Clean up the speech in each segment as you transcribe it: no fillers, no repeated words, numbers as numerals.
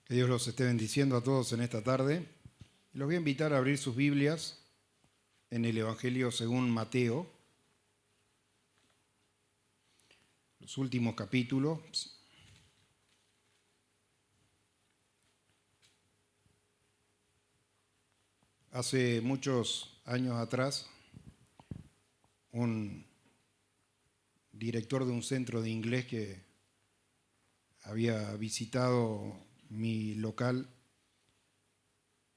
Que Dios los esté bendiciendo a todos en esta tarde. Los voy a invitar a abrir sus Biblias en el Evangelio según Mateo, los últimos capítulos. Hace muchos años atrás, un director de un centro de inglés que había visitado mi local,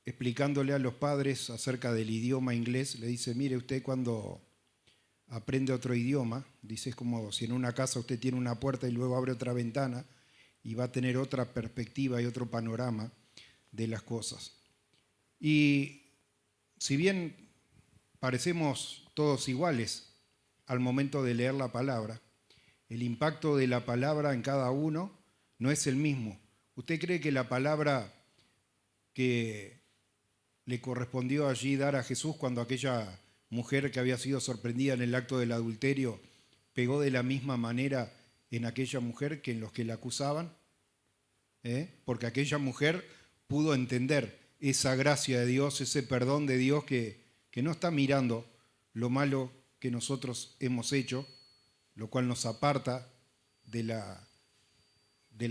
explicándole a los padres acerca del idioma inglés, le dice: mire, usted cuando aprende otro idioma, dice, es como si en una casa usted tiene una puerta y luego abre otra ventana y va a tener otra perspectiva y otro panorama de las cosas. Y si bien parecemos todos iguales al momento de leer la palabra, el impacto de la palabra en cada uno no es el mismo. ¿Usted cree que la palabra que le correspondió allí dar a Jesús cuando aquella mujer que había sido sorprendida en el acto del adulterio pegó de la misma manera en aquella mujer que en los que la acusaban? Porque aquella mujer pudo entender esa gracia de Dios, ese perdón de Dios que no está mirando lo malo que nosotros hemos hecho, lo cual nos aparta de la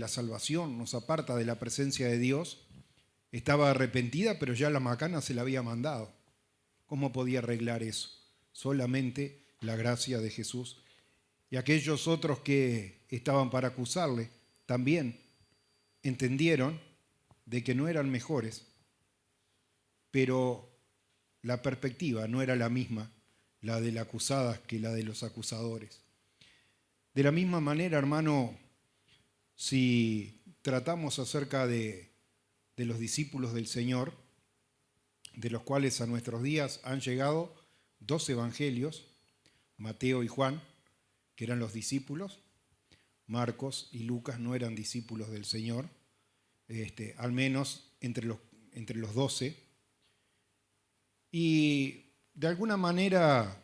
salvación, nos aparta de la presencia de Dios. Estaba arrepentida, pero ya la macana se la había mandado. ¿Cómo podía arreglar eso? Solamente la gracia de Jesús. Y aquellos otros que estaban para acusarle también entendieron de que no eran mejores, pero la perspectiva no era la misma, la de la acusada, que la de los acusadores. De la misma manera, hermano, si tratamos acerca de los discípulos del Señor, de los cuales a nuestros días han llegado 2 evangelios, Mateo y Juan, que eran los discípulos. Marcos y Lucas no eran discípulos del Señor, al menos entre los 12. Y de alguna manera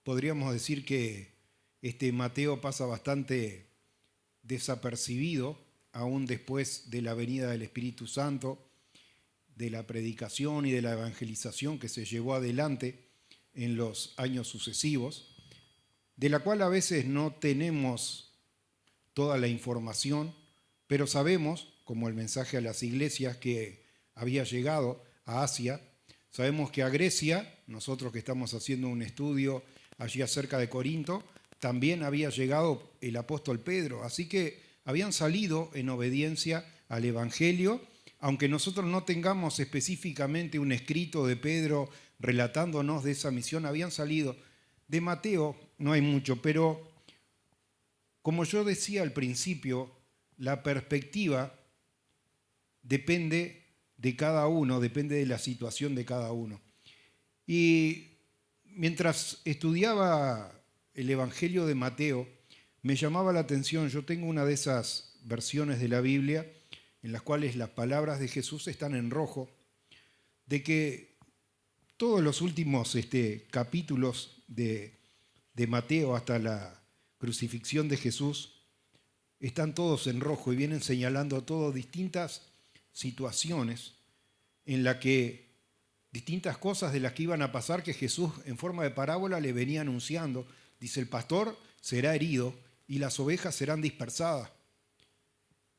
podríamos decir que Mateo pasa bastante desapercibido, aún después de la venida del Espíritu Santo, de la predicación y de la evangelización que se llevó adelante en los años sucesivos, de la cual a veces no tenemos toda la información, pero sabemos, como el mensaje a las iglesias que había llegado a Asia, sabemos que a Grecia, nosotros que estamos haciendo un estudio allí acerca de Corinto, también había llegado el apóstol Pedro, así que habían salido en obediencia al Evangelio, aunque nosotros no tengamos específicamente un escrito de Pedro relatándonos de esa misión, habían salido. De Mateo no hay mucho, pero como yo decía al principio, la perspectiva depende de cada uno, depende de la situación de cada uno. Y mientras estudiaba el Evangelio de Mateo, me llamaba la atención, yo tengo una de esas versiones de la Biblia en las cuales las palabras de Jesús están en rojo, de que todos los últimos capítulos de Mateo hasta la crucifixión de Jesús están todos en rojo y vienen señalando todas distintas situaciones en las que distintas cosas de las que iban a pasar que Jesús en forma de parábola le venía anunciando. Dice: el pastor será herido y las ovejas serán dispersadas.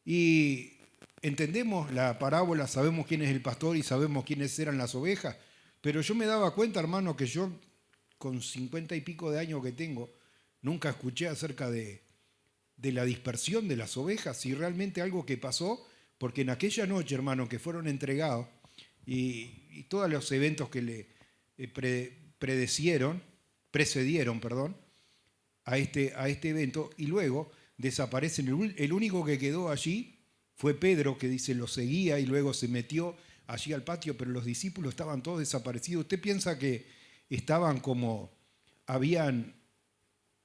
Y entendemos la parábola, sabemos quién es el pastor y sabemos quiénes eran las ovejas, pero yo me daba cuenta, hermano, que yo con 50 y pico de años que tengo, nunca escuché acerca de la dispersión de las ovejas, y realmente algo que pasó, porque en aquella noche, hermano, que fueron entregados y todos los eventos que le precedieron a este evento, y luego desaparecen. El único que quedó allí fue Pedro, que dice lo seguía y luego se metió allí al patio, pero los discípulos estaban todos desaparecidos. ¿Usted piensa que estaban como habían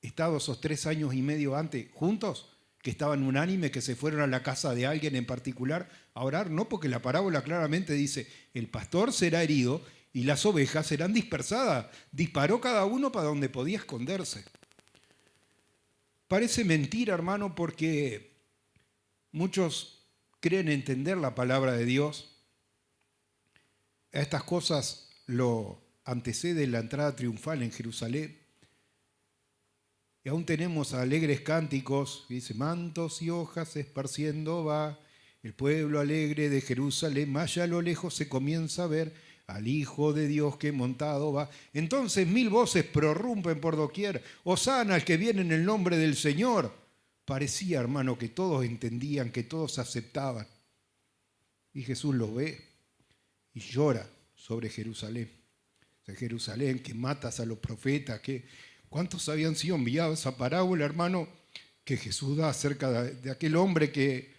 estado esos 3 años y medio antes juntos? ¿Que estaban unánimes, que se fueron a la casa de alguien en particular a orar? No, porque la parábola claramente dice: el pastor será herido y las ovejas serán dispersadas. Disparó cada uno para donde podía esconderse. Parece mentira, hermano, porque muchos creen entender la palabra de Dios. A estas cosas lo antecede la entrada triunfal en Jerusalén. Y aún tenemos alegres cánticos, dice, mantos y hojas esparciendo va, el pueblo alegre de Jerusalén, más allá a lo lejos se comienza a ver al Hijo de Dios que montado va. Entonces 1000 voces prorrumpen por doquier, hosana al que viene en el nombre del Señor. Parecía, hermano, que todos entendían, que todos aceptaban. Y Jesús los ve y llora sobre Jerusalén. O sea, Jerusalén, que matas a los profetas, que ¿cuántos habían sido enviados? Esa parábola, hermano, que Jesús da acerca de aquel hombre que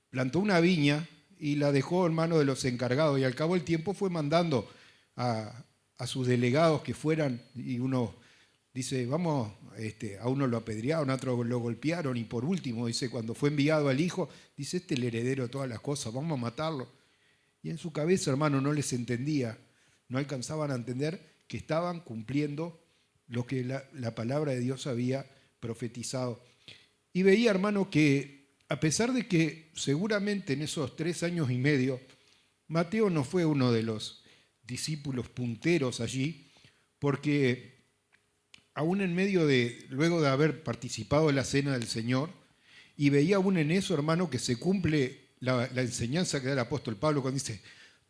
plantó una viña y la dejó en manos de los encargados, y al cabo del tiempo fue mandando a sus delegados que fueran, y uno dice, vamos, a uno lo apedrearon, a otro lo golpearon, y por último, dice, cuando fue enviado al hijo, dice, este es el heredero de todas las cosas, vamos a matarlo. Y en su cabeza, hermano, no les entendía, no alcanzaban a entender que estaban cumpliendo lo que la palabra de Dios había profetizado. Y veía, hermano, que a pesar de que seguramente en esos 3 años y medio, Mateo no fue uno de los discípulos punteros allí, porque aún en medio luego de haber participado en la cena del Señor, y veía aún en eso, hermano, que se cumple la enseñanza que da el apóstol Pablo cuando dice,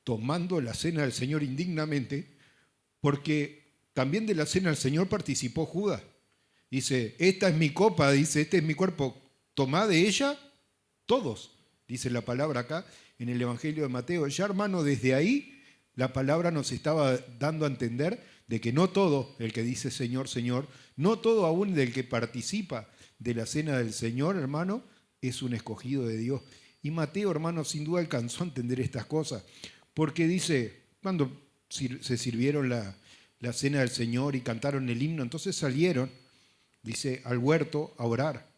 tomando la cena del Señor indignamente, porque también de la cena del Señor participó Judas. Dice, esta es mi copa, dice, este es mi cuerpo, tomad de ella todos, dice la palabra acá en el Evangelio de Mateo. Ya, hermano, desde ahí la palabra nos estaba dando a entender de que no todo el que dice Señor, Señor, no todo aún del que participa de la cena del Señor, hermano, es un escogido de Dios. Y Mateo, hermano, sin duda alcanzó a entender estas cosas, porque dice, cuando se sirvieron la cena del Señor y cantaron el himno, entonces salieron, dice, al huerto a orar.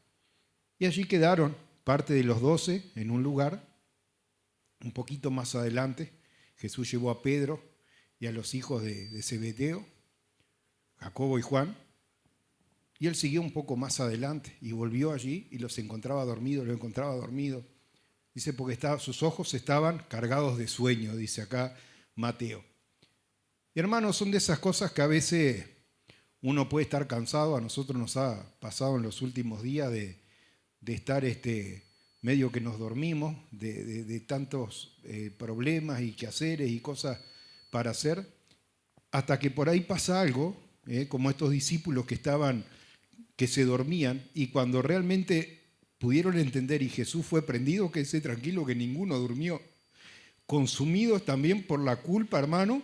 Y allí quedaron parte de los 12 en un lugar, un poquito más adelante. Jesús llevó a Pedro y a los hijos de Zebedeo, Jacobo y Juan, y él siguió un poco más adelante y volvió allí y los encontraba dormidos, lo encontraba dormido. Dice, porque sus ojos estaban cargados de sueño, dice acá Mateo. Y hermanos, son de esas cosas que a veces uno puede estar cansado. A nosotros nos ha pasado en los últimos días de estar medio que nos dormimos, de tantos problemas y quehaceres y cosas para hacer, hasta que por ahí pasa algo, como estos discípulos que se dormían, y cuando realmente pudieron entender y Jesús fue prendido, quédese tranquilo que ninguno durmió, consumidos también por la culpa, hermano,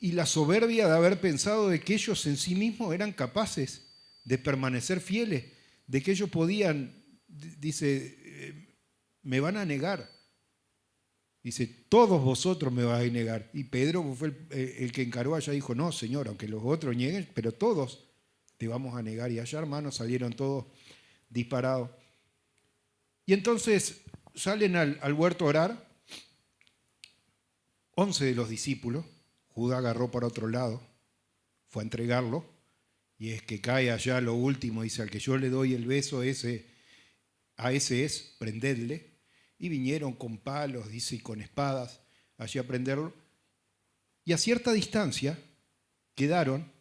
y la soberbia de haber pensado de que ellos en sí mismos eran capaces de permanecer fieles, de que ellos podían, dice, me van a negar. Dice, todos vosotros me vais a negar. Y Pedro fue el que encaró allá, dijo, no, Señor, aunque los otros nieguen, pero todos te vamos a negar. Y allá, hermanos, salieron todos disparados. Y entonces salen al huerto a orar, 11 de los discípulos. Judas agarró para otro lado, fue a entregarlo, y es que cae allá lo último, dice, al que yo le doy el beso, a ese es, prendedle. Y vinieron con palos, dice, y con espadas, allí a prenderlo. Y a cierta distancia quedaron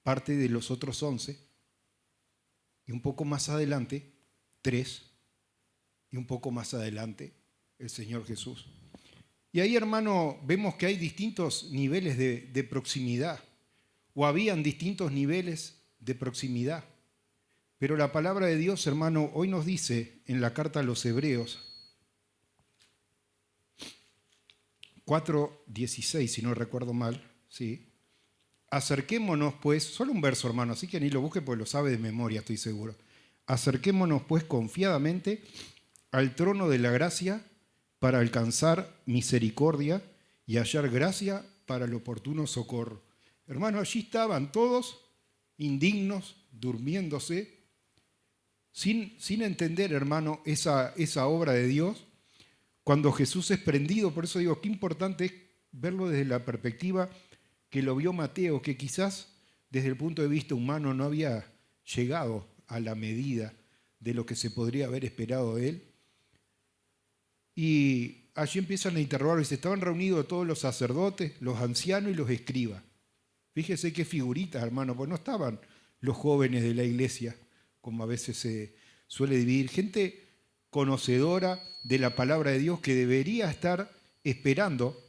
parte de los otros 11, y un poco más adelante, 3, y un poco más adelante, el Señor Jesús. Y ahí, hermano, vemos que hay distintos niveles de proximidad, o habían distintos niveles de proximidad. Pero la palabra de Dios, hermano, hoy nos dice en la carta a los Hebreos 4:16, si no recuerdo mal, ¿sí? Acerquémonos pues, solo un verso, hermano, así que ni lo busque porque lo sabe de memoria, estoy seguro. Acerquémonos pues confiadamente al trono de la gracia para alcanzar misericordia y hallar gracia para el oportuno socorro. Hermano, allí estaban todos indignos, durmiéndose, sin entender, hermano, esa obra de Dios, cuando Jesús es prendido. Por eso digo, qué importante es verlo desde la perspectiva que lo vio Mateo, que quizás desde el punto de vista humano no había llegado a la medida de lo que se podría haber esperado de él. Y allí empiezan a interrogar, y se estaban reunidos todos los sacerdotes, los ancianos y los escribas. Fíjese qué figuritas, hermano, pues no estaban los jóvenes de la iglesia, como a veces se suele dividir. Gente conocedora de la palabra de Dios que debería estar esperando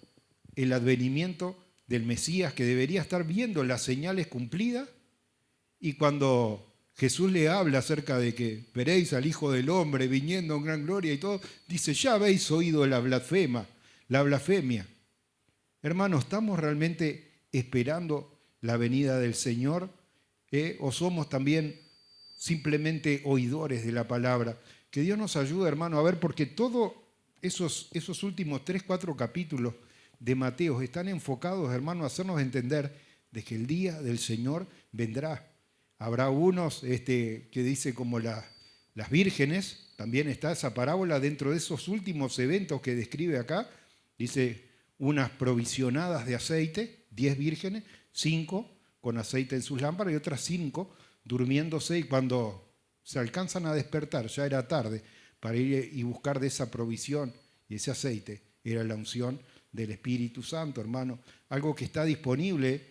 el advenimiento del Mesías, que debería estar viendo las señales cumplidas. Y cuando Jesús le habla acerca de que veréis al Hijo del Hombre viniendo en gran gloria y todo, dice, ya habéis oído la blasfemia. Hermanos, ¿estamos realmente esperando la venida del Señor? ¿O somos también simplemente oidores de la palabra? Que Dios nos ayude, hermano, a ver, porque todos esos últimos 3, 4 capítulos de Mateo están enfocados, hermano, a hacernos entender de que el día del Señor vendrá. Habrá unos que dice como las vírgenes, también está esa parábola dentro de esos últimos eventos que describe acá, dice unas provisionadas de aceite, 10 vírgenes, 5 con aceite en sus lámparas y otras 5 durmiéndose, y cuando se alcanzan a despertar, ya era tarde, para ir y buscar de esa provisión, y ese aceite era la unción del Espíritu Santo, hermano, algo que está disponible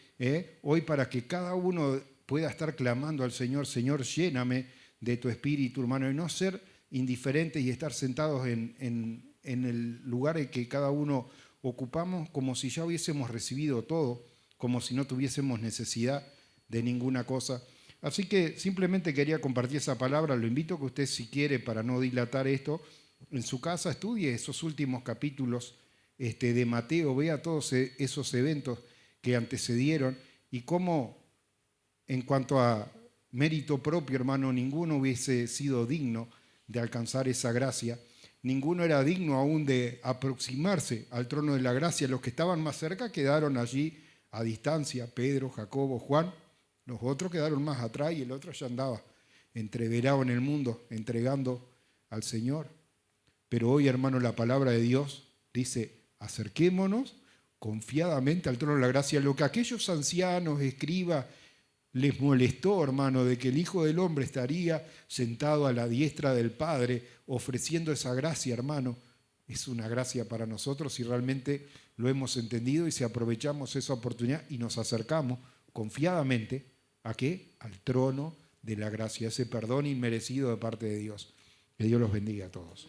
hoy para que cada uno pueda estar clamando al Señor, Señor, lléname de tu Espíritu, hermano, y no ser indiferentes y estar sentados en el lugar en que cada uno ocupamos como si ya hubiésemos recibido todo, como si no tuviésemos necesidad de ninguna cosa. Así que simplemente quería compartir esa palabra. Lo invito a que usted, si quiere, para no dilatar esto, en su casa estudie esos últimos capítulos de Mateo, vea todos esos eventos que antecedieron y cómo, en cuanto a mérito propio, hermano, ninguno hubiese sido digno de alcanzar esa gracia. Ninguno era digno aún de aproximarse al trono de la gracia. Los que estaban más cerca quedaron allí a distancia, Pedro, Jacobo, Juan. Los otros quedaron más atrás y el otro ya andaba entreverado en el mundo, entregando al Señor. Pero hoy, hermano, la palabra de Dios dice, acerquémonos confiadamente al trono de la gracia. Lo que aquellos ancianos, escribas, les molestó, hermano, de que el Hijo del Hombre estaría sentado a la diestra del Padre, ofreciendo esa gracia, hermano, es una gracia para nosotros si realmente lo hemos entendido y si aprovechamos esa oportunidad y nos acercamos confiadamente ¿a qué? Al trono de la gracia, ese perdón inmerecido de parte de Dios. Que Dios los bendiga a todos.